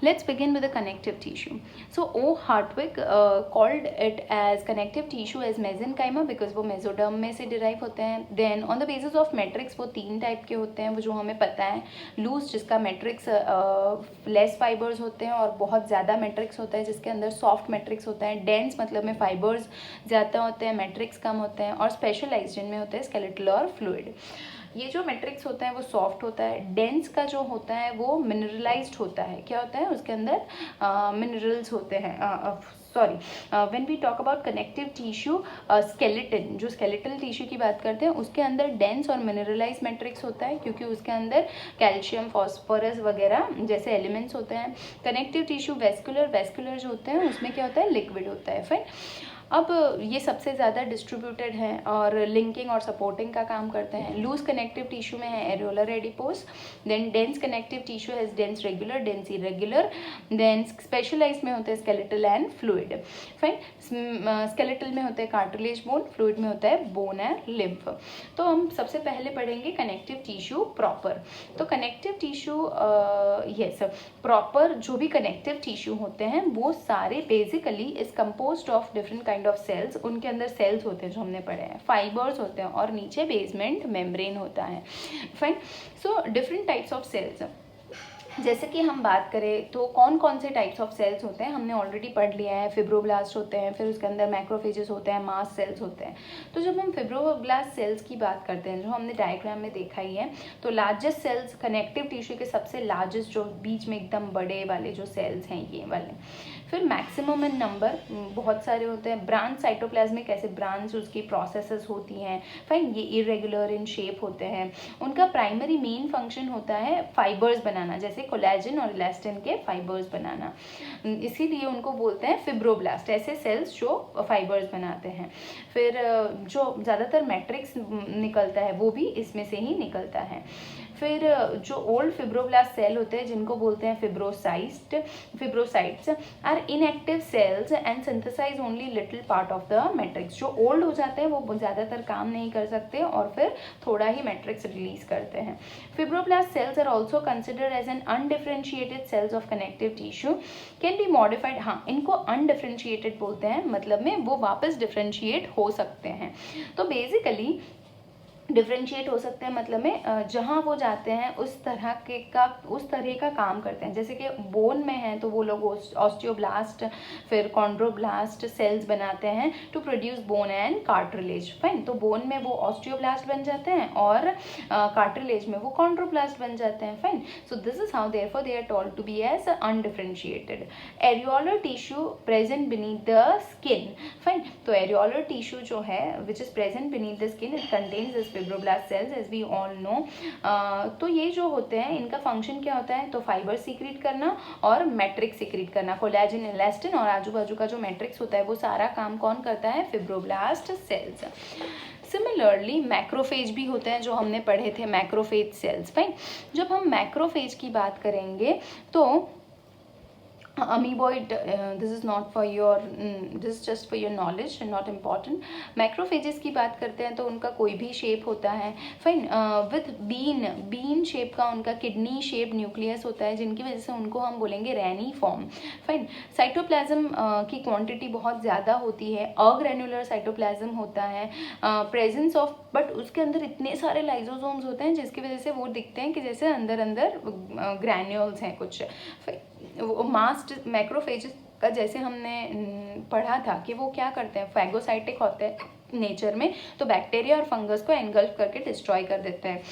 Let's begin with the connective tissue. So O. Hartwig called it as connective tissue as mesenchyma because वो mesoderm में से derive होते हैं. Then on the basis of matrix वो 3 type के होते हैं, वो जो हमें पता है. लूज जिसका मैट्रिक्स लेस फाइबर्स होते हैं और बहुत ज़्यादा मैट्रिक्स होता है जिसके अंदर सॉफ्ट मैट्रिक्स होता है. डेंस मतलब में फाइबर्स ज़्यादा होते हैं, मैट्रिक्स कम होते हैं. और स्पेशलाइज्ड जिनमें होते हैं स्केलेटल और फ्लूइड. ये जो मैट्रिक्स होता है वो सॉफ्ट होता है. डेंस का जो होता है वो मिनरलाइज्ड होता है. क्या होता है उसके अंदर मिनरल्स होते हैं. Sorry, when we talk about connective tissue, skeleton, जो स्केलेटल टिश्यू की बात करते हैं उसके अंदर डेंस और मिनरलाइज मैट्रिक्स होता है क्योंकि उसके अंदर कैल्शियम, फॉस्फोरस वगैरह जैसे एलिमेंट्स होते हैं. कनेक्टिव टिश्यू वेस्कुलर जो होते हैं उसमें क्या होता है, लिक्विड होता है. फाइन. अब ये सबसे ज़्यादा डिस्ट्रीब्यूटेड हैं और लिंकिंग और सपोर्टिंग का काम करते हैं. लूज कनेक्टिव टिश्यू में है areolar adipose. Then dense connective tissue has dense regular, dense irregular. Then specialize में होते हैं skeletal and fluid. Fine. Skeletal में होते हैं कार्टिलेज बोन, फ्लूइड में होता है बोन एंड लिम्फ. तो हम सबसे पहले पढ़ेंगे कनेक्टिव टिश्यू प्रॉपर. तो कनेक्टिव टिश्यू यस प्रॉपर जो भी कनेक्टिव टिश्यू होते हैं वो सारे basically is composed of different kind of cells. उनके अंदर सेल्स होते हैं जो हमने पढ़े हैं, फाइबर्स होते हैं और नीचे बेसमेंट मेम्ब्रेन होता है. Fine. So different types of cells. जैसे कि हम बात करें तो कौन कौन से टाइप्स ऑफ सेल्स होते हैं हमने ऑलरेडी पढ़ लिया है. फिब्रोब्लास्ट होते हैं, फिर उसके अंदर मैक्रोफेजेस होते हैं, मास्ट सेल्स होते हैं. तो जब हम फिब्रोब्लास्ट सेल्स की बात करते हैं जो हमने डायग्राम में देखा ही है, तो लार्जेस्ट सेल्स कनेक्टिव टिश्यू के सबसे लार्जेस्ट जो बीच में एकदम बड़े वाले जो सेल्स हैं ये वाले. फिर मैक्सिमम इन नंबर बहुत सारे होते हैं. ब्रांच साइटोप्लाज्मिक ऐसे ब्रांच उसकी प्रोसेसेस होती हैं. फाइन. ये इरेगुलर इन शेप होते हैं. उनका प्राइमरी मेन फंक्शन होता है फाइबर्स बनाना, जैसे कोलेजन और इलास्टिन के फाइबर्स बनाना. इसीलिए उनको बोलते हैं फिब्रोब्लास्ट, ऐसे सेल्स जो फाइबर्स बनाते हैं. फिर जो ज़्यादातर मैट्रिक्स निकलता है वो भी इसमें से ही निकलता है. फिर जो ओल्ड फिब्रोब्लास्ट सेल होते हैं जिनको बोलते हैं fibrocytes are inactive cells and synthesize only little part of the matrix. जो ओल्ड हो जाते हैं वो ज़्यादातर काम नहीं कर सकते और फिर थोड़ा ही मैट्रिक्स रिलीज करते हैं. Fibroblast cells are also considered as an undifferentiated cells of connective tissue, can be modified. हाँ, इनको अनडिफरेंशिएटेड बोलते हैं, मतलब में वो वापस डिफरेंशिएट हो सकते हैं. तो बेसिकली डिफ्रेंशिएट हो सकते हैं मतलब में जहाँ वो जाते हैं उस तरह का काम करते हैं. जैसे कि बोन में है तो वो लोग ऑस्टियोब्लास्ट फिर कॉन्ड्रोब्लास्ट सेल्स बनाते हैं to produce bone and cartilage. Fine. तो बोन में वो ऑस्टियोब्लास्ट बन जाते हैं और कार्टिलेज में वो कॉन्ड्रोब्लास्ट बन जाते हैं. Fine. So this is how therefore they are told to be as undifferentiated. Areolar tissue present beneath the skin. Fine. तो एरियोलर टिश्यू जो है which is present beneath the skin, it contains fibroblast cells as we all know. तो ये जो होते हैं इनका function क्या होता है, तो फाइबर सीक्रेट करना और मैट्रिक्स सीक्रेट करना. कोलेजन, इलास्टिन और आजू बाजू का जो मैट्रिक्स होता है वो सारा काम कौन करता है, फिब्रोब्लास्ट सेल्स. सिमिलरली मैक्रोफेज भी होते हैं जो हमने पढ़े थे, मैक्रोफेज सेल्स. फाइन. जब हम मैक्रोफेज की बात करेंगे तो amoeboid, this is not for your this is just for your knowledge and not important. Macrophages की बात करते हैं तो उनका कोई भी शेप होता है. फाइन. विथ बीन शेप का उनका किडनी शेप न्यूक्लियस होता है जिनकी वजह से उनको हम बोलेंगे रैनी फॉर्म. फाइन. साइटोप्लाज्म की क्वांटिटी बहुत ज़्यादा होती है. अग्रेनुलर साइटोप्लाज्म होता है. प्रेजेंस ऑफ, बट उसके अंदर इतने सारे लाइजोसोम्स होते हैं जिसकी वजह से वो दिखते हैं कि जैसे अंदर अंदर ग्रैन्यूल्स हैं कुछ. वो मास्ट मैक्रोफेज का जैसे हमने पढ़ा था कि वो क्या करते हैं, फैगोसाइटिक होते हैं नेचर में, तो बैक्टीरिया और फंगस को एनगल्फ करके डिस्ट्रॉय कर देते हैं.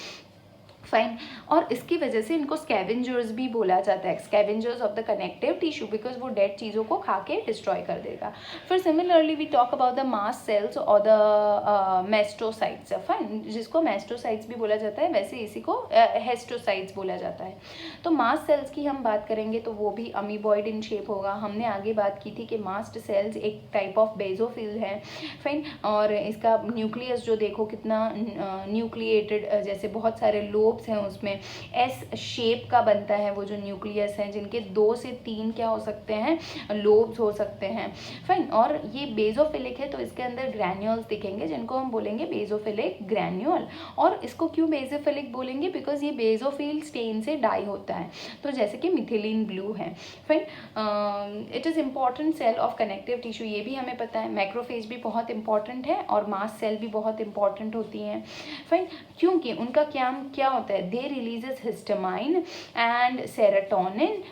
फाइन. और इसकी वजह से इनको स्कैवेंजर्स भी बोला जाता है, scavengers of the connective tissue, because वो डेड चीज़ों को खा के डिस्ट्रॉय कर देगा. फिर similarly we talk about the mast cells और द मेस्टोसाइट्स. फाइन. जिसको मेस्टोसाइट्स भी बोला जाता है, वैसे इसी को हेस्टोसाइट्स बोला जाता है. तो मास्ट सेल्स की हम बात करेंगे तो वो भी अमीबॉइड इन शेप होगा. हमने आगे बात की थी कि मास्ट सेल्स एक टाइप ऑफ बेजोफिल है. फाइन. और इसका न्यूक्लियस जो देखो कितना न्यूक्लिएटेड, जैसे बहुत सारे लोब्स लोब्स हैं उसमें, एस शेप का बनता है वो जो न्यूक्लियस है, जिनके 2 से 3 क्या हो सकते हैं, लोब्स हो सकते हैं। फाइन, और ये बेसोफिलिक है तो इसके अंदर ग्रैन्यूल्स दिखेंगे जिनको हम बोलेंगे बेसोफिलिक ग्रैन्यूल। और इसको क्यों बेसोफिलिक बोलेंगे, बिकॉज ये बेसोफिल स्टेन से डाई होता है, तो जैसे कि मिथिलीन ब्लू है। Fine, it is important cell of connective tissue, ये भी हमें पता है। मैक्रोफेज भी बहुत इंपॉर्टेंट है और मास्ट सेल भी बहुत इंपॉर्टेंट होती हैं। फाइन, क्योंकि उनका क्या होता है, they releases histamine and serotonin,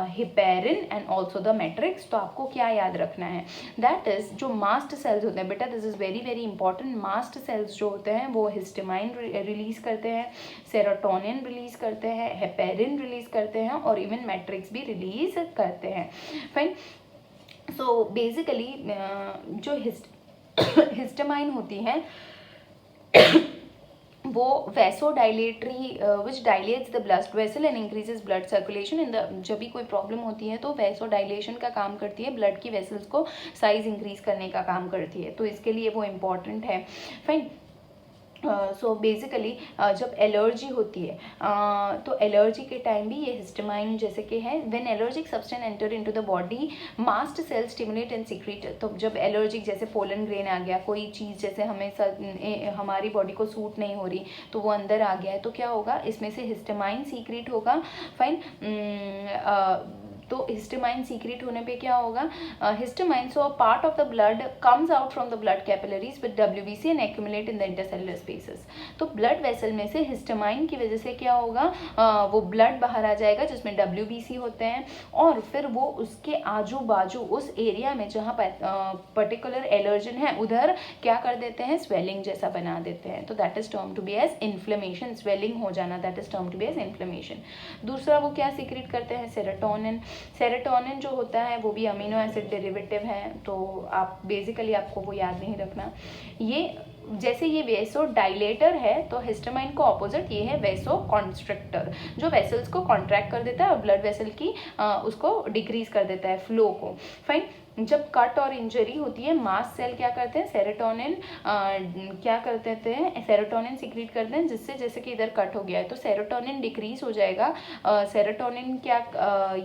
heparin and also the matrix. तो आपको क्या याद रखना है, दैट इज जो मास्ट सेल्स होते हैं बेटा, this is very very important. Mast cells जो होते हैं वो हिस्टामाइन रिलीज करते हैं, सेरोटोनिन रिलीज करते हैं, हेपेरिन रिलीज करते हैं और इवन मैट्रिक्स भी रिलीज करते हैं। फाइन, सो बेसिकली जो हिस्टामाइन होती है वो vasodilatory which dilates the blood vessel and increases blood circulation in the, जब भी कोई प्रॉब्लम होती है तो वैसोडाइलेशन का काम करती है, ब्लड की वेसल्स को साइज इंक्रीज करने का काम करती है, तो इसके लिए वो इम्पॉर्टेंट है। फाइन, सो बेसिकली जब एलर्जी होती है तो एलर्जी के टाइम भी ये हिस्टामाइन जैसे कि है, when allergic substance enter into the body mast cell stimulate and secrete. तो जब एलर्जिक जैसे पोलन ग्रेन आ गया, कोई चीज़ जैसे हमें हमारी बॉडी को सूट नहीं हो रही तो वो अंदर आ गया है, तो क्या होगा, इसमें से हिस्टामाइन सीक्रेट होगा। फाइन, तो हिस्टामाइन सीक्रेट होने पे क्या होगा, histamine so part of the blood comes out from the blood capillaries with WBC and accumulate in the intercellular spaces. तो ब्लड वेसल में से हिस्टामाइन की वजह से क्या होगा, वो ब्लड बाहर आ जाएगा जिसमें डब्ल्यूबीसी होते हैं, और फिर वो उसके आजू बाजू उस एरिया में जहाँ पर्टिकुलर एलर्जन है उधर क्या कर देते हैं, स्वेलिंग जैसा बना देते हैं। तो that is term to be as inflammation, swelling हो जाना, that is term to be as inflammation. दूसरा वो क्या सीक्रेट करते हैं, सेरोटोनिन। सेरोटोनिन जो होता है वो भी अमीनो एसिड डेरिवेटिव है, तो आप बेसिकली आपको वो याद नहीं रखना। ये जैसे ये वेसो डायलेटर है तो हिस्टामाइन को ऑपोजिट ये है वेसो कॉन्स्ट्रिक्टर, जो वेसल्स को कॉन्ट्रैक्ट कर देता है और ब्लड वेसल की उसको डिक्रीज कर देता है, फ्लो को। फाइन, जब कट और इंजरी होती है मास्ट सेल क्या करते हैं, सेरोटोनिन क्या करते हैं, सेरोटोनिन सीक्रेट करते हैं, जिससे जैसे कि इधर कट हो गया है तो सेरोटोनिन डिक्रीज हो जाएगा। सेरोटोनिन क्या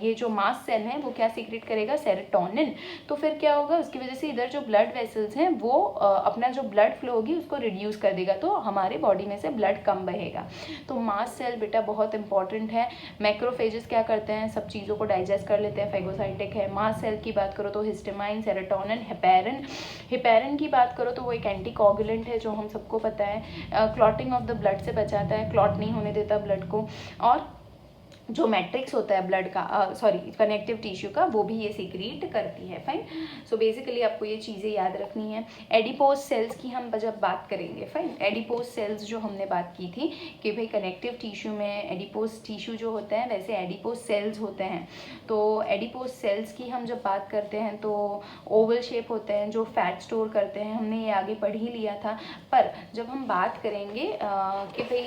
ये जो मास्ट सेल है वो क्या सीक्रेट करेगा, सेरोटोनिन। तो फिर क्या होगा, उसकी वजह से इधर जो ब्लड वेसल्स हैं वो अपना जो ब्लड फ्लो होगी उसको रिड्यूस कर देगा, तो हमारे बॉडी में से ब्लड कम बहेगा। तो मास्ट सेल बेटा बहुत इंपॉर्टेंट है। मैक्रोफेजेस क्या करते हैं, सब चीज़ों को डाइजेस्ट कर लेते हैं, फेगोसाइटिक है। मास्ट सेल की बात करो तो हिस्टामाइन, सेरोटोनिन, हेपेरिन। हेपेरिन की बात करो तो वो एक एंटीकोगुलेंट है जो हम सबको पता है, क्लॉटिंग ऑफ द ब्लड से बचाता है, क्लॉट नहीं होने देता ब्लड को। और जो मैट्रिक्स होता है ब्लड का, सॉरी कनेक्टिव टिश्यू का, वो भी ये सीक्रेट करती है। फाइन, सो बेसिकली आपको ये चीज़ें याद रखनी है। एडिपोज सेल्स की हम जब बात करेंगे, फाइन, एडिपोज सेल्स जो हमने बात की थी कि भाई कनेक्टिव टिश्यू में एडिपोज टिश्यू जो होता है वैसे एडिपोज सेल्स होते हैं। तो एडिपोज सेल्स की हम जब बात करते हैं तो ओवल शेप होते हैं जो फैट स्टोर करते हैं, हमने ये आगे पढ़ ही लिया था। पर जब हम बात करेंगे कि भाई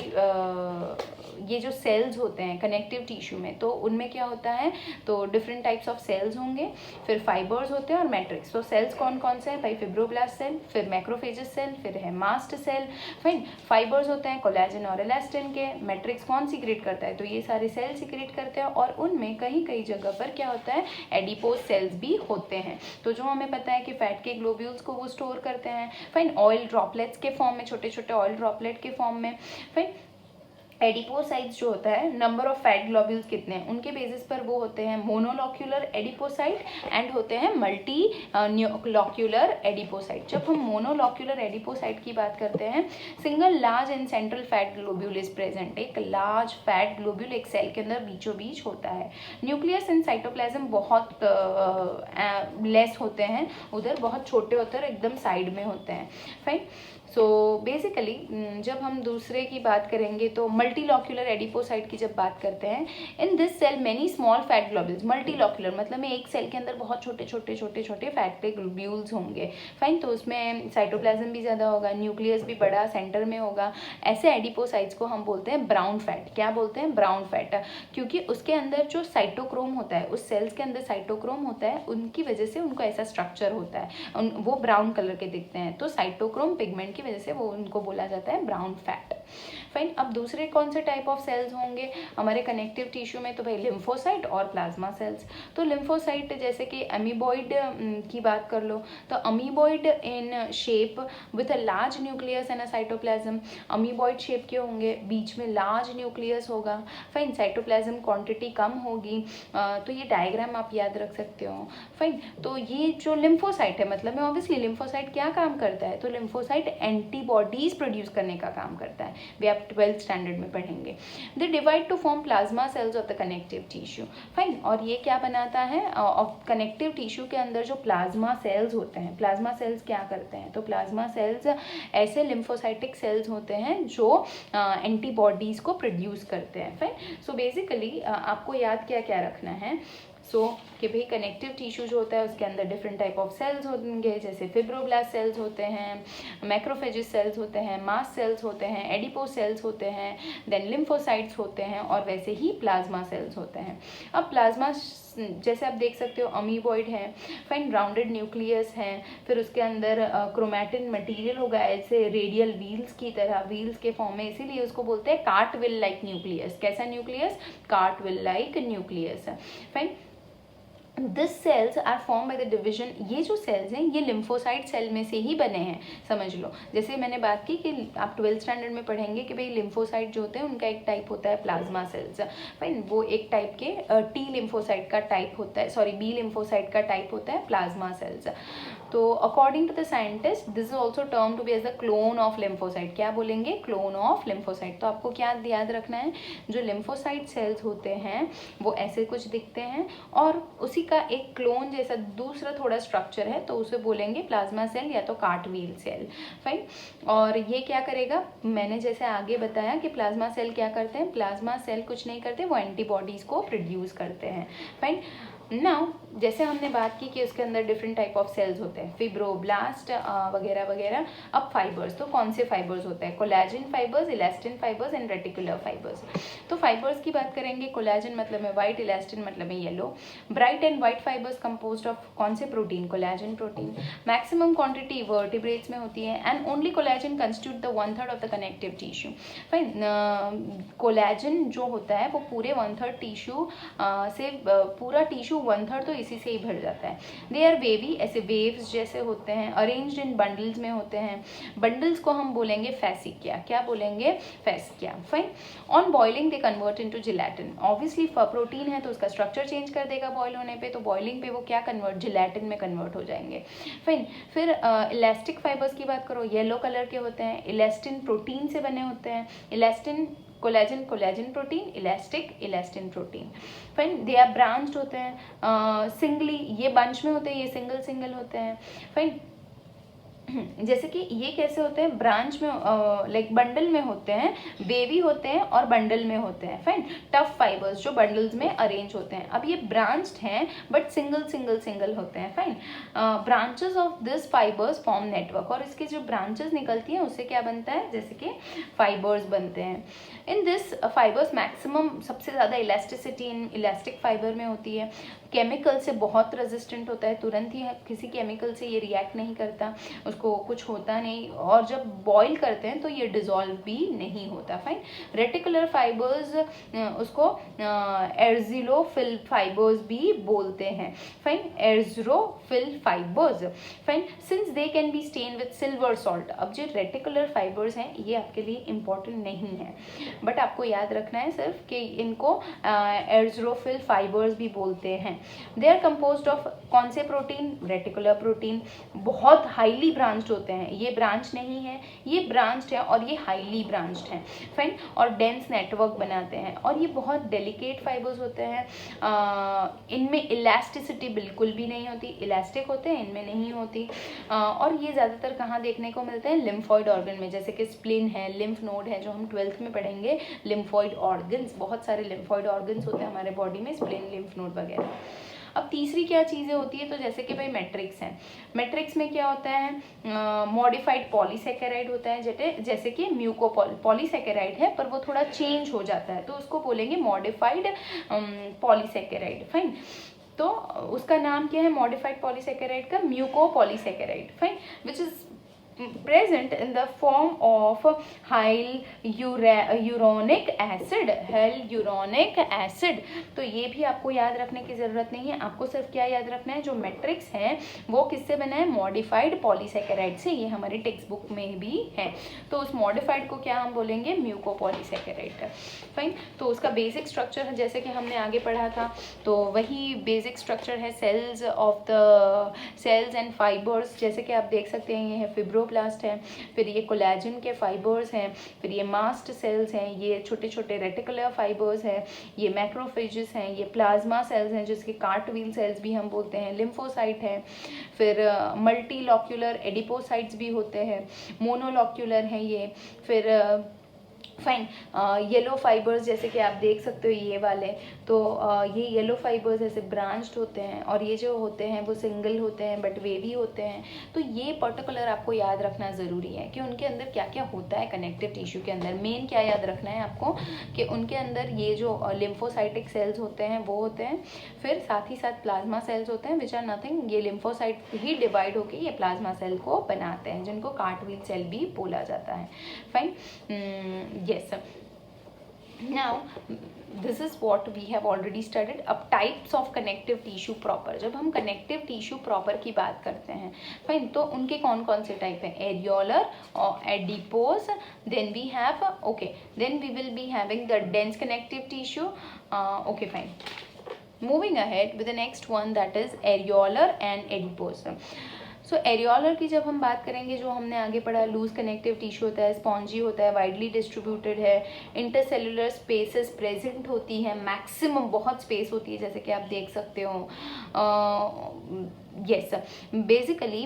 ये जो सेल्स होते हैं कनेक्टिव टिश्यू में, तो उनमें क्या होता है, तो डिफरेंट टाइप्स ऑफ सेल्स होंगे, फिर फाइबर्स होते हैं और मैट्रिक्स। तो सेल्स कौन कौन से हैं भाई, फिब्रोब्लास्ट सेल, फिर मैक्रोफेजेस सेल, फिर है मास्ट सेल। फाइन, फाइबर्स होते हैं कोलेजन और इलास्टिन के। मैट्रिक्स कौन सीक्रेट करता है, तो ये सारे सेल सीक्रेट करते हैं, और उनमें कहीं कहीं जगह पर क्या होता है, एडिपोज सेल्स भी होते हैं। तो जो हमें पता है कि फैट के ग्लोब्यूल्स को वो स्टोर करते हैं। फाइन, ऑयल ड्रॉपलेट्स के फॉर्म में, छोटे छोटे ऑयल ड्रॉपलेट के फॉर्म में। फाइन, एडिपोसाइट्स जो होता है, नंबर ऑफ फैट ग्लोब्यूल्स कितने हैं उनके बेसिस पर वो होते हैं मोनोलॉक्यूलर एडिपोसाइट एंड होते हैं मल्टी लॉक्यूलर एडिपोसाइट। जब हम मोनोलॉक्यूलर एडिपोसाइट की बात करते हैं, single large and central fat globule is present. एक लार्ज फैट ग्लोब्यूल एक सेल के अंदर बीचों बीच होता है। न्यूक्लियस एंड साइटोप्लाज्म बहुत लेस होते हैं, उधर बहुत छोटे होते हैं और एकदम साइड में होते हैं। फाइन, सो बेसिकली जब हम दूसरे की बात करेंगे तो मल्टीलॉक्यूलर एडिपोसाइट की जब बात करते हैं, in this cell many small fat globules. Multilocular मतलब में एक सेल के अंदर बहुत छोटे छोटे छोटे छोटे फैट के ग्लोब्यूल्स होंगे। फाइन, तो उसमें साइटोप्लाज्म भी ज़्यादा होगा, न्यूक्लियस भी बड़ा सेंटर में होगा। ऐसे एडिपोसाइट्स को हम बोलते हैं ब्राउन फैट। क्या बोलते हैं, ब्राउन फैट, क्योंकि उसके अंदर जो साइटोक्रोम होता है, उस सेल्स के अंदर साइटोक्रोम होता है, उनकी वजह से उनको ऐसा स्ट्रक्चर होता है, वो ब्राउन कलर के दिखते हैं। तो साइटोक्रोम पिगमेंट की वजह से वो उनको बोला जाता है ब्राउन फैट। फाइन। अब दूसरे कौन से टाइप ऑफ सेल्स होंगे हमारे कनेक्टिव टिश्यू में, तो भाई लिम्फोसाइट और प्लाज्मा सेल्स। तो लिम्फोसाइट जैसे कि अमीबॉइड की बात कर लो, तो amoeboid in shape with a large nucleus and a cytoplasm. Amoeboid shape के होंगे, बीच में लार्ज न्यूक्लियस होगा, फाइन। साइटोप्लाज्म क्वांटिटी कम होगी। तो ये डायग्राम आप याद रख सकते हो, फाइन। तो ये जो लिम्फोसाइट है, मतलब में ऑब्वियसली लिम्फोसाइट क्या काम करता है, तो लिम्फोसाइट एंटीबॉडीज प्रोड्यूस करने का काम करता है, वे आप 12th स्टैंडर्ड में पढ़ेंगे। They divide two form plasma cells of the connective tissue, fine. और ये क्या बनाता है, कनेक्टिव टिश्यू के अंदर जो प्लाज्मा सेल्स होते हैं, प्लाज्मा सेल्स क्या करते हैं, तो प्लाज्मा सेल्स ऐसे लिम्फोसाइटिक सेल्स होते हैं जो एंटीबॉडीज को प्रोड्यूस करते हैं, फाइन। सो बेसिकली आपको याद क्या क्या रखना है, कि भाई कनेक्टिव टिश्यू जो होता है उसके अंदर डिफरेंट टाइप ऑफ सेल्स होंगे, जैसे फिब्रोब्लास्ट सेल्स होते हैं, मैक्रोफेजिस सेल्स होते हैं, मास्ट सेल्स होते हैं, एडिपो सेल्स होते हैं, देन लिम्फोसाइट्स होते हैं, और वैसे ही प्लाज्मा सेल्स होते हैं। अब प्लाज्मा जैसे आप देख सकते हो अमीबॉइड है, फाइन, राउंडेड न्यूक्लियस है, फिर उसके अंदर क्रोमैटिन मटेरियल होगा ऐसे रेडियल व्हील्स की तरह, व्हील्स के फॉर्म में, इसीलिए उसको बोलते हैं कार्टविल लाइक न्यूक्लियस। कैसा nucleus, cartwheel like nucleus, fine. This cells are form by the division, ये जो सेल्स हैं ये लिम्फोसाइट सेल में से ही बने हैं, समझ लो। जैसे मैंने बात की कि आप 12th स्टैंडर्ड में पढ़ेंगे कि भाई लिम्फोसाइट जो होते हैं उनका एक टाइप होता है प्लाज्मा सेल्स, फाइन। वो एक टाइप के टी लिम्फोसाइट का टाइप होता है, सॉरी बी लिम्फोसाइट का टाइप होता है प्लाज्मा सेल्स। तो according to the scientist this is also term to be as the clone of lymphocyte. क्या बोलेंगे, क्लोन ऑफ लिम्फोसाइट। तो आपको क्या याद रखना है, जो लिम्फोसाइट सेल्स होते हैं वो ऐसे कुछ दिखते हैं, और उसी का एक क्लोन जैसा दूसरा थोड़ा स्ट्रक्चर है, तो उसे बोलेंगे प्लाज्मा सेल या तो कार्टविल सेल, फाइन। और ये क्या करेगा, मैंने जैसे आगे बताया कि प्लाज्मा सेल क्या करते हैं, प्लाज्मा सेल कुछ नहीं करते, वो एंटीबॉडीज को प्रोड्यूस करते हैं, फाइन। नाउ जैसे हमने बात की कि उसके अंदर डिफरेंट टाइप ऑफ सेल्स होते हैं, फिब्रोब्लास्ट वगैरह वगैरह। अब फाइबर्स, तो कौन से फाइबर्स होते हैं, collagen fibres, elastin fibres and reticular fibres. तो फाइबर्स की बात करेंगे, कोलेजन मतलब में व्हाइट, इलास्टिन मतलब में yellow. Bright and white fibres composed of कौन से protein, collagen protein. Maximum quantity vertebrates में होती है, and only collagen constitute the 1/3 of the connective tissue, fine. Collagen जो होता है वो पूरे 1/3 टिश्यू से, पूरा टिश्यू 1/3 तो इसी से ही भर जाता है। दे आर वेवी, ऐसे वेव्स जैसे होते हैं, अरेंज्ड इन बंडल्स में होते हैं। बंडल्स को हम बोलेंगे फैसिकिया, क्या बोलेंगे, fascia, fine. On boiling they convert into gelatin. Obviously protein है तो उसका स्ट्रक्चर चेंज कर देगा बॉयल होने पे, तो बॉइलिंग पे वो क्या कन्वर्ट, जिलेटिन में कन्वर्ट हो जाएंगे, फाइन। फिर इलास्टिक फाइबर्स की बात करो, येलो कलर के होते हैं, इलास्टिन प्रोटीन से बने होते हैं। Elastin, collagen, collagen protein, elastic, elastin protein, fine. They are branched होते हैं सिंगली, ये बंच में होते हैं, ये सिंगल सिंगल होते हैं, फाइन। जैसे कि ये कैसे होते हैं, ब्रांच में, लाइक बंडल में होते हैं, वेवी होते हैं और बंडल में होते हैं, फाइन। टफ फाइबर्स जो बंडल्स में अरेंज होते हैं। अब ये ब्रांच्ड हैं बट सिंगल सिंगल सिंगल होते हैं, fine. Branches of this fibres form network, और इसकी जो ब्रांचेस निकलती हैं उससे क्या बनता है, जैसे कि फाइबर्स बनते हैं। इन दिस फाइबर्स मैक्सिमम, सबसे ज़्यादा इलास्टिसिटी इन इलास्टिक फाइबर में होती है। केमिकल से बहुत रेजिस्टेंट होता है, तुरंत ही किसी केमिकल से ये रिएक्ट नहीं करता, उसको कुछ होता नहीं, और जब बॉईल करते हैं तो ये डिजॉल्व भी नहीं होता, फाइन। रेटिकुलर फाइबर्स, उसको एर्जिलोफिल फाइबर्स भी बोलते हैं, fine, argyrophil fibres, fine. Since they can be stain with silver salt. अब जो रेटिकुलर फाइबर्स हैं ये आपके लिए इंपॉर्टेंट नहीं है, बट आपको याद रखना है सिर्फ कि इनको एर्जिलोफिल फाइबर्स भी बोलते हैं। दे आर कंपोज्ड ऑफ कौन से प्रोटीन, रेटिकुलर प्रोटीन। बहुत हाईली ब्रांच्ड होते हैं, ये ब्रांच नहीं है, ये ब्रांच्ड है और ये हाईली ब्रांच्ड है, फाइन। और डेंस नेटवर्क बनाते हैं, और ये बहुत डेलिकेट फाइबर्स होते हैं। इनमें इलास्टिसिटी बिल्कुल भी नहीं होती, इलास्टिक होते हैं, इनमें नहीं होती। और ये ज़्यादातर कहाँ देखने को मिलते हैं, लिम्फॉइड ऑर्गन में, जैसे कि स्प्लिन है, लिम्फ नोड है, जो हम 12th में पढ़ेंगे, लिम्फॉइड ऑर्गन्स। बहुत सारे लिम्फॉइड ऑर्गन्स होते हैं हमारे बॉडी में, स्प्लिन, लिम्फ नोड वगैरह। अब तीसरी क्या चीज़ें होती है, तो जैसे कि भाई मैट्रिक्स है, मैट्रिक्स में क्या होता है, मॉडिफाइड पॉलीसेकेराइड होता है, जैसे कि म्यूको पॉलीसेकेराइड है पर वो थोड़ा चेंज हो जाता है, तो उसको बोलेंगे मॉडिफाइड पॉलीसेकेराइड, फाइन। तो उसका नाम क्या है मॉडिफाइड पॉलीसेकेराइड का, muco polysaccharide, fine, which is present in the form of hyaluronic acid। तो ये भी आपको याद रखने की ज़रूरत नहीं है, आपको सिर्फ क्या याद रखना है, जो मैट्रिक्स है वो किससे बना है, मॉडिफाइड पॉलीसैकेराइड से। ये हमारी टेक्स्ट बुक में भी है। तो उस मॉडिफाइड को क्या हम बोलेंगे, म्यूकोपॉलीसैकेराइड। फाइन। तो उसका बेसिक स्ट्रक्चर है जैसे कि हमने आगे पढ़ा था, तो वही बेसिक स्ट्रक्चर है cells of the cells and fibres. जैसे कि आप देख सकते हैं, ये है फिब्रोब्लास्ट है, फिर ये कोलेजन के फाइबर्स हैं, फिर ये मास्ट सेल्स हैं, ये छोटे छोटे रेटिकुलर फाइबर्स हैं, ये मैक्रोफेजेस हैं, ये प्लाज्मा सेल्स हैं जिसके कार्टवील सेल्स भी हम बोलते हैं, लिम्फोसाइट है, फिर मल्टीलॉक्यूलर एडिपोसाइट्स भी होते हैं, मोनोलॉक्यूलर हैं ये, फिर फाइन येलो फाइबर्स जैसे कि आप देख सकते हो ये वाले, तो ये येलो फाइबर्स ऐसे ब्रांच्ड होते हैं, और ये जो होते हैं वो सिंगल होते हैं बट वेवी होते हैं। तो ये पर्टिकुलर आपको याद रखना ज़रूरी है कि उनके अंदर क्या क्या होता है कनेक्टिव टिश्यू के अंदर। मेन क्या याद रखना है आपको कि उनके अंदर ये जो लिम्फोसाइटिक सेल्स होते हैं वो होते हैं, फिर साथ ही साथ प्लाज्मा सेल्स होते हैं विच आर नथिंग, ये लिम्फोसाइट ही डिवाइड होकर ये प्लाज्मा सेल को बनाते हैं जिनको कार्टवील सेल भी बोला जाता है। Fine. Yes. Now, this is what we have already studied. अब types of connective tissue proper, जब हम connective tissue proper की बात करते हैं, फाइन, तो उनके कौन कौन से टाइप हैं, एरियोलर और adipose, then we have then we will be having the dense connective tissue. Okay, fine. Moving ahead with the next one, that is areolar and adipose. So areolar की जब हम बात करेंगे, जो हमने आगे पढ़ा, लूज कनेक्टिव टिश्यू होता है, स्पॉन्जी होता है, वाइडली डिस्ट्रीब्यूटेड है, इंटरसेलुलर स्पेसेस प्रेजेंट होती है, मैक्सिमम बहुत स्पेस होती है जैसे कि आप देख सकते हो। yes, basically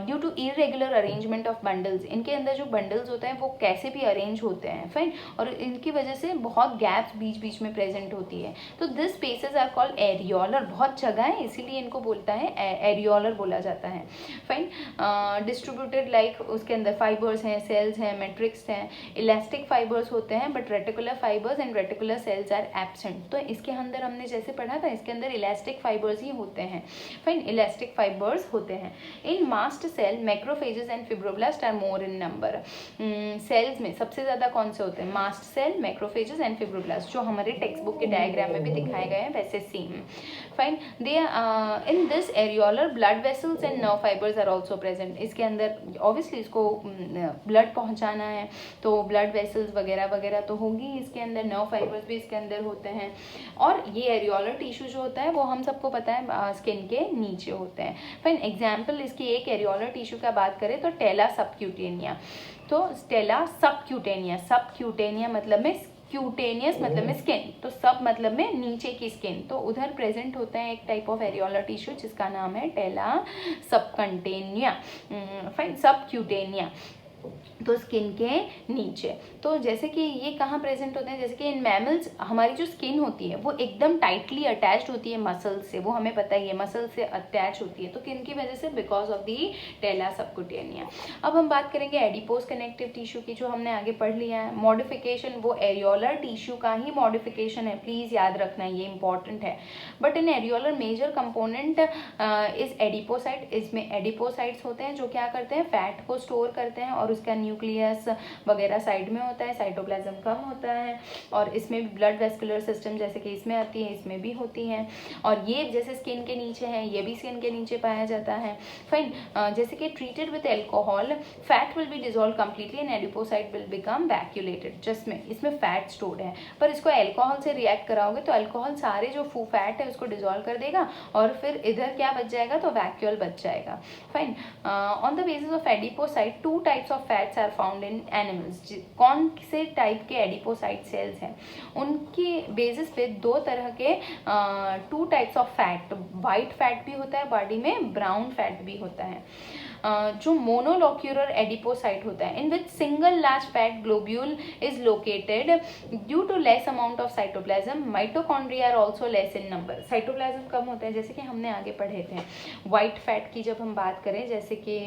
due to irregular arrangement of bundles, इनके अंदर जो बंडल्स होते हैं वो कैसे भी अरेंज होते हैं, फाइन, और इनकी वजह से बहुत गैप्स बीच बीच में प्रेजेंट होती है। तो this spaces are called areolar, बहुत जगह है इसीलिए इनको बोलता है एरियोलर बोला जाता है। फाइन। डिस्ट्रीब्यूटेड लाइक उसके अंदर फाइबर्स हैं, सेल्स हैं, मैट्रिक्स हैं, इलास्टिक फाइबर्स होते हैं but reticular fibres and reticular cells are absent. तो इसके अंदर हमने जैसे पढ़ा था, इसके अंदर इलास्टिक फाइबर्स ही होते हैं, फाइन, इलास्टिक फाइबर्स होते हैं। In mast cell macrophages and fibroblast are more in number. Cells में सबसे ज्यादा कौन से होते हैं, mast cell, macrophages and fibroblast, जो हमारे टेक्स्ट बुक के डायग्राम में भी दिखाए गए हैं वैसे same. Fine. They in this areolar blood vessels and nerve fibres are also present. इसके अंदर ऑब्वियसली इसको ब्लड पहुंचाना है तो ब्लड वेसल्स वगैरह वगैरह तो होंगी इसके अंदर, नर्व फाइबर्स भी इसके अंदर होते हैं। और ये एरियोलर टिश्यू जो होता है वो हम सबको पता है स्किन के नीचे होते हैं। फाइन। एग्जाम्पल इसकी एक एरियोलर टिश्यू का बात करें तो टेला सबक्यूटेनिया। तो टेला सबक्यूटेनिया, सबक्यूटेनिया मतलब में क्यूटेनियस मतलब में स्किन, तो सब मतलब में नीचे की स्किन, तो उधर प्रेजेंट होता है एक टाइप ऑफ एरियोलर टिश्यू जिसका नाम है टेला सबकंटेनिया। फाइन। सबक्यूटेनिया तो स्किन के नीचे। तो जैसे कि ये कहाँ प्रेजेंट होते हैं, जैसे कि इन मैमल्स हमारी जो स्किन होती है वो एकदम टाइटली अटैच्ड होती है मसल से, वो हमें पता ही है मसल से अटैच होती है, तो किन की वजह से, बिकॉज ऑफ दी टेला सबक्यूटेनिया। अब हम बात करेंगे एडिपोज कनेक्टिव टिश्यू की, जो हमने आगे पढ़ लिया है। मॉडिफिकेशन वो एरियोलर टिश्यू का ही मॉडिफिकेशन है, प्लीज याद रखना ये इंपॉर्टेंट है। But in areolar major component is adipocyte, इसमें एडिपोसाइट्स होते हैं जो क्या करते हैं, फैट को स्टोर करते हैं, और उसका न्यूक्लियस वगैरह साइड में होता है, साइटोप्लाज्म कम होता है, और इसमें भी ब्लड वेस्कुलर सिस्टम जैसे कि इसमें आती है इसमें भी होती हैं, और ये जैसे स्किन के नीचे है ये भी स्किन के नीचे पाया जाता है। फाइन। जैसे कि treated with alcohol fat will be dissolve completely and adipocyte will become vacuolated, जिसमें इसमें फैट स्टोर्ड है, पर इसको एल्कोहल से रिएक्ट कराओगे तो एल्कोहल सारे जो फैट है उसको डिजोल्व कर देगा, और फिर इधर क्या बच जाएगा, तो वैक्यूल बच जाएगा। Fine. On the basis of adipocyte two types of fats are found in animals. कौन से टाइप के एडिपोसाइट सेल्स हैं, उनके बेसिस पे दो तरह के to types of fat, white fat भी होता है बॉडी में, ब्राउन फैट भी होता है। जो मोनोलॉक्यूलर एडिपोसाइट होता है, in which single large fat globule is located due to less amount of cytoplasm, mitochondria are also less in number. Cytoplasm कम होता है, जैसे कि हमने आगे पढ़े थे। वाइट फैट की जब हम बात करें, जैसे कि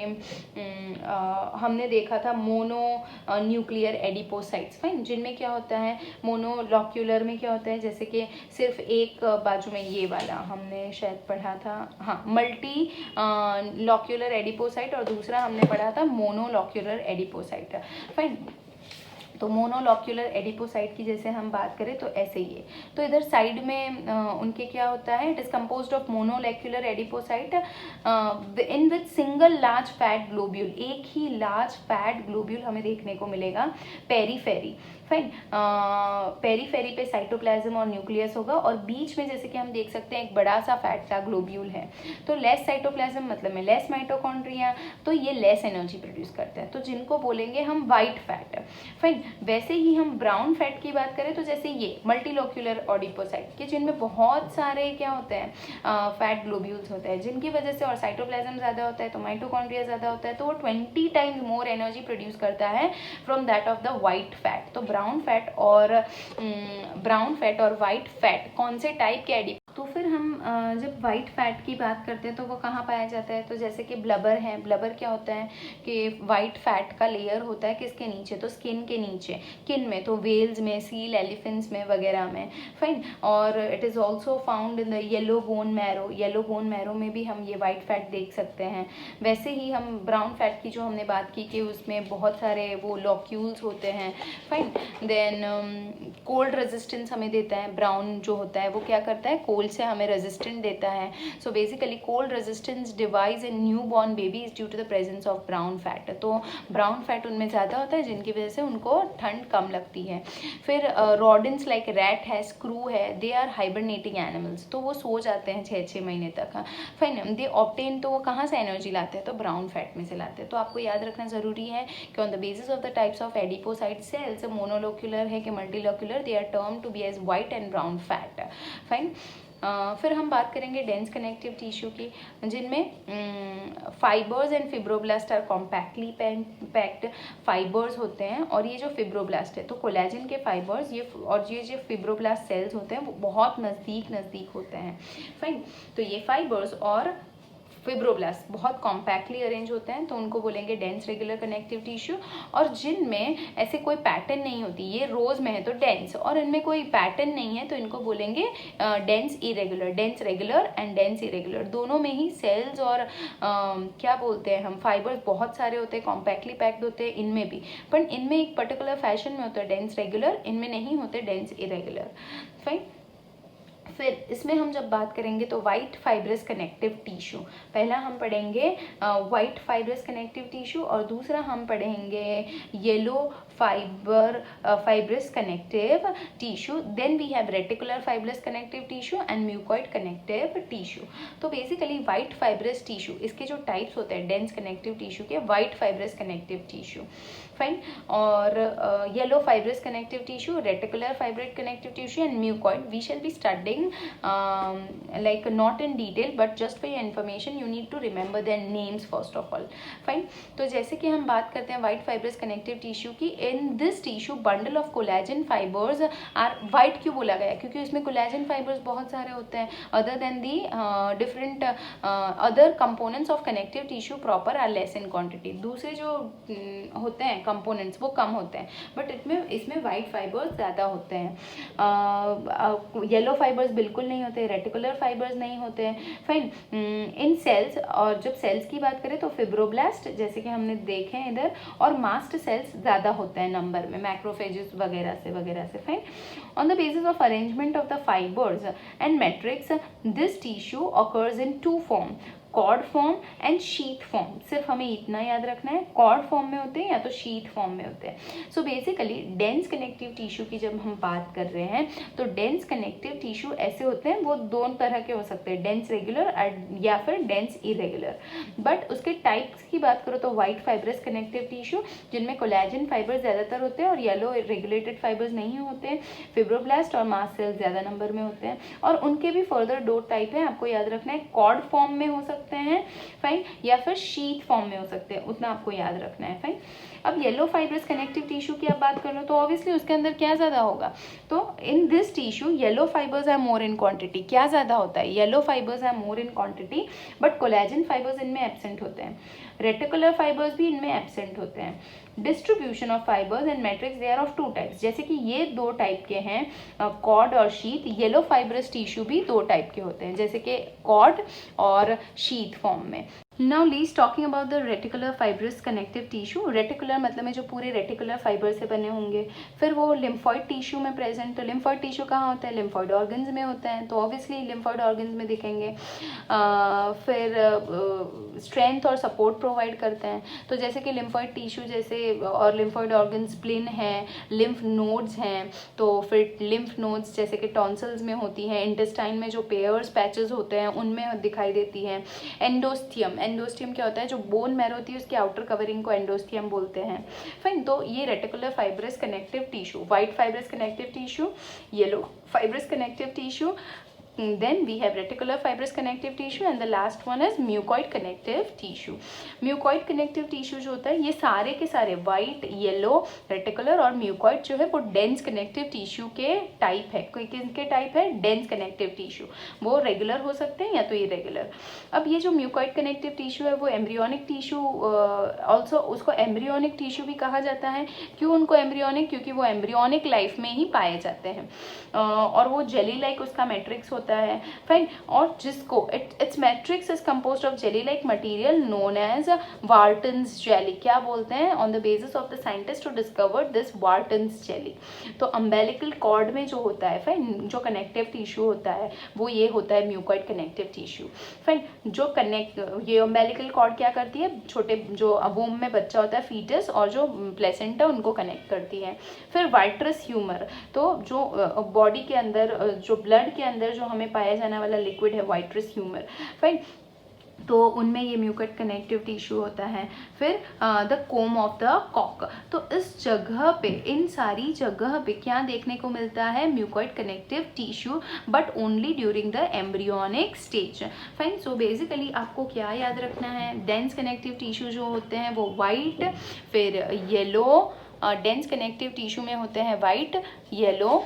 हमने देखा था मोनो न्यूक्लियर एडिपोसाइट्स, फाइन, जिनमें क्या होता है, मोनोलॉक्यूलर में क्या होता है, जैसे कि सिर्फ एक बाजू में, ये वाला हमने शायद पढ़ा था, हाँ, मल्टी लॉक्यूलर एडिपोसाइट एडिपोसाइट और दूसरा हमने पढ़ा था मोनोलॉक्यूलर एडिपोसाइट। फाइन, तो मोनोलॉक्यूलर एडिपोसाइट की जैसे हम बात करें तो ऐसे ही है। तो इधर साइड में उनके क्या होता है, it is composed of monolocular adipocyte in which single large fat globule, एक ही लार्ज फैट ग्लोब्यूल हमें देखने को मिलेगा पेरीफेरी। फाइन, पेरीफेरी पे साइटोप्लाज्म और न्यूक्लियस होगा और बीच में जैसे कि हम देख सकते हैं एक बड़ा सा फैट का ग्लोब्यूल है। तो लेस साइटोप्लाज्म मतलब में लेस माइटोकॉन्ड्रिया, तो ये लेस एनर्जी प्रोड्यूस करता है, तो जिनको बोलेंगे हम वाइट फैट। फाइन, वैसे ही हम ब्राउन फैट की बात करें तो जैसे ये मल्टीलोक्यूलर एडिपोसाइट के जिनमें बहुत सारे क्या होते हैं फैट ग्लोब्यूल्स होते हैं, जिनकी वजह से और साइटोप्लाज्म ज़्यादा होता है तो माइटोकॉन्ड्रिया ज़्यादा होता है, तो वो 20 टाइम्स मोर एनर्जी प्रोड्यूस करता है from that of the white fat. तो ब्राउन फैट और वाइट फैट कौन से टाइप के एडिप, तो फिर हम जब वाइट फैट की बात करते हैं तो वो कहाँ पाया जाता है, तो जैसे कि ब्लबर है, ब्लबर क्या होता है कि वाइट फैट का लेयर होता है किसके नीचे, तो स्किन के नीचे, किन में, तो वेल्स में, सील एलिफेंट्स में वगैरह में। फाइन, और it is also found in the yellow bone marrow, yellow bone marrow में भी हम ये वाइट फैट देख सकते हैं। वैसे ही हम ब्राउन फैट की जो हमने बात की कि उसमें बहुत सारे वो लॉक्यूल्स होते हैं। फाइन, देन कोल्ड रेजिस्टेंस हमें देता है, ब्राउन जो होता है वो क्या करता है, कोल्ड से हमें रेजिस्टेंट देता है। So basically cold resistance device in new born babies due to the presence of brown fat, तो ब्राउन फैट उनमें ज़्यादा होता है जिनकी वजह से उनको ठंड कम लगती है। फिर रॉडेंट्स लाइक रैट है, स्क्रू है, दे आर हाइबरनेटिंग एनिमल्स, तो वो सो जाते हैं 6-6 महीने तक। फाइन, दे ऑब्टेन, तो वो कहाँ से एनर्जी लाते हैं, तो ब्राउन फैट में से लाते हैं। तो आपको याद रखना जरूरी है कि on the basis of the types of adipocyte cells, monolocular है कि multilocular, they are term to be as white and brown fat. Fine, फिर हम बात करेंगे डेंस कनेक्टिव टिश्यू की, जिनमें fibres and fibroblast are compactly packed fibres होते हैं, और ये जो फिब्रोब्लास्ट है तो कोलेजन के फाइबर्स ये और ये जो फिब्रोब्लास्ट सेल्स होते हैं वो बहुत नज़दीक होते हैं। फाइन, तो ये फाइबर्स और फिब्रोब्लास्ट बहुत कॉम्पैक्टली अरेंज होते हैं, तो उनको बोलेंगे डेंस रेगुलर कनेक्टिव टिश्यू। और जिनमें ऐसे कोई पैटर्न नहीं होती, ये रोज में है तो डेंस, और इनमें कोई पैटर्न नहीं है तो इनको बोलेंगे dense irregular. Dense regular and dense irregular दोनों में ही सेल्स और क्या बोलते हैं हम, फाइबर्स बहुत सारे होते हैं, कॉम्पैक्टली पैक्ड होते हैं इनमें भी, पर इनमें एक पर्टिकुलर फैशन में होता है डेंस रेगुलर, इनमें नहीं होते डेंस इरेगुलर। फाइन, फिर इसमें हम जब बात करेंगे तो वाइट फाइब्रस कनेक्टिव टिश्यू, पहला हम पढ़ेंगे वाइट फाइब्रस कनेक्टिव टिश्यू और दूसरा हम पढ़ेंगे yellow fibrous connective tissue, then we have reticular fibrous connective tissue and mucoid connective tissue। तो बेसिकली वाइट फाइब्रस टिश्यू, इसके जो टाइप्स होते हैं डेंस कनेक्टिव टिश्यू के, white fibrous connective tissue, fine, और yellow fibrous connective tissue, reticular fibrate connective tissue and mucoid. We shall be studying like not in detail but just for your information you need to remember their names first of all। Fine, तो जैसे कि हम बात करते हैं white fibrous connective tissue की, in this tissue bundle of collagen fibres are white. क्यों बोला गया, क्योंकि इसमें कोलेजन फाइबर्स बहुत सारे होते हैं, other than the different other components of connective tissue proper are less in quantity. दूसरे जो होते हैं कंपोनेंट्स वो कम होते हैं, बट इसमें वाइट फाइबर्स ज़्यादा होते हैं। येलो फाइबर्स बिल्कुल नहीं होते, रेटिकुलर फाइबर्स नहीं होते हैं। फाइन, इन सेल्स, और जब सेल्स की बात करें तो फिब्रोब्लास्ट जैसे कि हमने देखे हैं इधर, और मास्ट सेल्स ज़्यादा होते हैं नंबर में, मैक्रोफेजेस वगैरह से। Fine, on the basis of arrangement of the fibres and matrix this tissue occurs in 2 form, cord form and sheet form. सिर्फ हमें इतना याद रखना है, कॉर्ड फॉर्म में होते हैं या तो शीट फॉर्म में होते हैं। So basically dense connective tissue की जब हम बात कर रहे हैं तो डेंस कनेक्टिव टिश्यू ऐसे होते हैं, वो 2 तरह के हो सकते हैं, डेंस रेगुलर या फिर डेंस इरेगुलर। बट उसके टाइप्स की बात करो तो वाइट फाइब्रस कनेक्टिव टिश्यू जिनमें कोलेजन फाइबर ज़्यादातर होते हैं और येलो रेगुलेटेड फाइबर्स नहीं होते हैं, फिब्रोब्लास्ट और मास्ट सेल्स ज़्यादा नंबर में होते हैं, और उनके भी फर्दर 2 टाइप हैं, आपको याद रखना है, कॉर्ड फॉर्म में हो सकते हैं, फाइन, या फिर शीट फॉर्म में हो सकते हैं, उतना आपको याद रखना है। फाइन, अब येलो फाइब्रस कनेक्टिव टिश्यू की आप बात कर लो तो ऑब्वियसली उसके अंदर क्या ज़्यादा होगा, तो in this tissue yellow fibres are more in quantity. क्या ज़्यादा होता है, yellow fibres are more in quantity, but collagen fibres इनमें एब्सेंट होते हैं, रेटिकुलर फाइबर्स भी इनमें एब्सेंट होते हैं। Distribution of fibres and matrix they are of 2 types, जैसे कि ये 2 टाइप के हैं, कॉर्ड और शीट। येलो फाइब्रस टिश्यू भी 2 टाइप के होते हैं, जैसे कि कॉर्ड और शीट फॉर्म में। Now lease talking about the reticular fibrous connective tissue. Reticular मतलब है जो पूरे रेटिकुलर फाइबर से बने होंगे। फिर वो लिम्फॉइड टिश्यू में प्रेजेंट। तो लिम्फॉइड टिश्यू कहाँ होता है? लिम्फॉइड ऑर्गन्स में होता है, तो ऑब्वियसली लिम्फॉइड ऑर्गन्स में दिखेंगे। फिर स्ट्रेंथ और सपोर्ट प्रोवाइड करते हैं। तो जैसे कि लिम्फॉइड टिश्यू जैसे और लिम्फॉइड ऑर्गन स्प्लिन है, लिम्फ नोड्स हैं, तो फिर लिम्फ नोड्स जैसे कि टॉन्सल्स में होती हैं, इंटेस्टाइन में जो पेयर्स पैचेस होते हैं उनमें दिखाई देती हैं। एंडोस्थियम, एंडोस्थियम क्या होता है? जो बोन मैरो होती है उसकी आउटर कवरिंग को एंडोस्थियम बोलते हैं। फाइन, तो ये reticular fibrous connective tissue, white fibrous connective tissue, yellow fibrous connective tissue, then we have reticular fibrous connective tissue and the last one is mucoid connective tissue. mucoid connective tissue जो होता है ये सारे के सारे white, yellow, reticular और mucoid जो है वो dense connective tissue के टाइप है। किसके टाइप है? dense connective tissue। वो रेगुलर हो सकते हैं या तो इरेगुलर। अब ये जो mucoid connective tissue है वो एम्ब्रियोनिक टिश्यू, ऑल्सो उसको एम्ब्रियोनिक टिश्यू भी कहा जाता है। क्यों उनको एम्ब्रियोनिक? क्योंकि वो एम्ब्रियोनिक लाइफ में ही पाए जाते हैं और वो जेली लाइक उसका मैट्रिक्स होता है। फाइन, और जिसको it's matrix is composed of jelly like material known as Wharton's jelly. क्या बोलते हैं? On the basis of the scientist to discover this Wharton's jelly. तो अम्बेलिकल कॉर्ड में जो होता है, फाइन, जो कनेक्टिव टिश्यू होता है वो ये होता है म्यूकॉइड कनेक्टिव टिश्यू। फाइन, जो कनेक्ट ये अम्बेलिकल कॉर्ड क्या करती है? छोटे जो वूम में बच्चा होता है, फीटस और जो प्लेसेंटा उनको कनेक्ट करती है। फिर वाइट्रस ह्यूमर, तो जो बॉडी के अंदर जो ब्लड के अंदर जो हमें पाया जाने वाला लिक्विड है वाइट्रस ह्यूमर। फाइन, तो उनमें ये म्यूकॉइड कनेक्टिव टिश्यू होता है। फिर the comb of the cock, तो इस जगह पे, इन सारी जगह पे क्या देखने को मिलता है? Mucoid connective tissue, but only during the embryonic stage. Fine, so basically आपको क्या याद रखना है? डेंस कनेक्टिव टिश्यू जो होते हैं वो वाइट, फिर येलो, डेंस कनेक्टिव टिश्यू में होते हैं वाइट, येलो,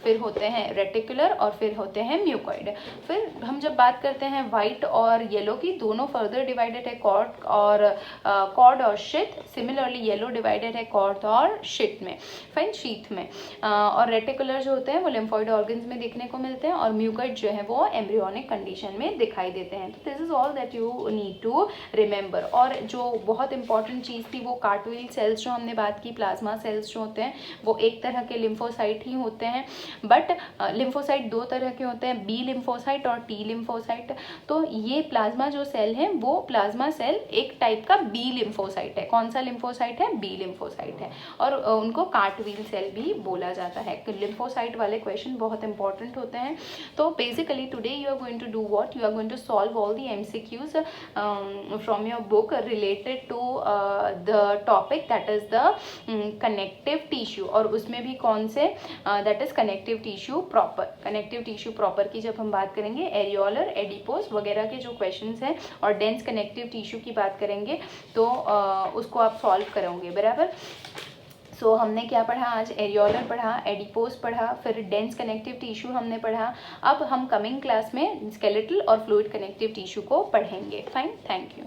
फिर होते हैं रेटिकुलर और फिर होते हैं म्यूकॉइड। फिर हम जब बात करते हैं वाइट और येलो की, दोनों फर्दर डिवाइडेड है कॉर्ड और शीथ। सिमिलरली येलो डिवाइडेड है कॉर्ड और शीथ में, फाइन, शीथ में। और रेटिकुलर जो होते हैं वो लिम्फॉइड ऑर्गन्स में देखने को मिलते हैं और म्यूकॉइड जो है वो एम्ब्रियोनिक कंडीशन में दिखाई देते हैं। तो this is all that you need to remember. और जो बहुत इंपॉर्टेंट चीज़ थी वो कार्टविल सेल्स जो हमने बात की, प्लाज्मा सेल्स जो होते हैं वो एक तरह के लिम्फोसाइट ही होते हैं। बट लिम्फोसाइट दो तरह के होते हैं, बी लिम्फोसाइट और टी लिम्फोसाइट। तो ये प्लाज्मा जो सेल है वो प्लाज्मा सेल एक टाइप का बी लिम्फोसाइट है। कौन सा लिम्फोसाइट है? बी लिम्फोसाइट है। और उनको कार्टविल सेल भी बोला जाता है। लिम्फोसाइट वाले क्वेश्चन बहुत इंपॉर्टेंट होते हैं। तो basically today you are going to do what? You are going to solve all the MCQs from your book related to the topic that is the connective tissue. और उसमें भी कौन से? That is connective tissue proper. Connective tissue proper की जब हम बात करेंगे, एरियोलर, एडिपोस वगैरह के जो क्वेश्चंस हैं और डेंस कनेक्टिव टिश्यू की बात करेंगे तो उसको आप सॉल्व करोगे, बराबर। सो हमने क्या पढ़ा आज? एरियोलर पढ़ा, एडिपोस पढ़ा, फिर डेंस कनेक्टिव टिश्यू हमने पढ़ा। अब हम कमिंग क्लास में स्केलेटल और फ्लूइड कनेक्टिव टिश्यू को पढ़ेंगे। Fine, thank you.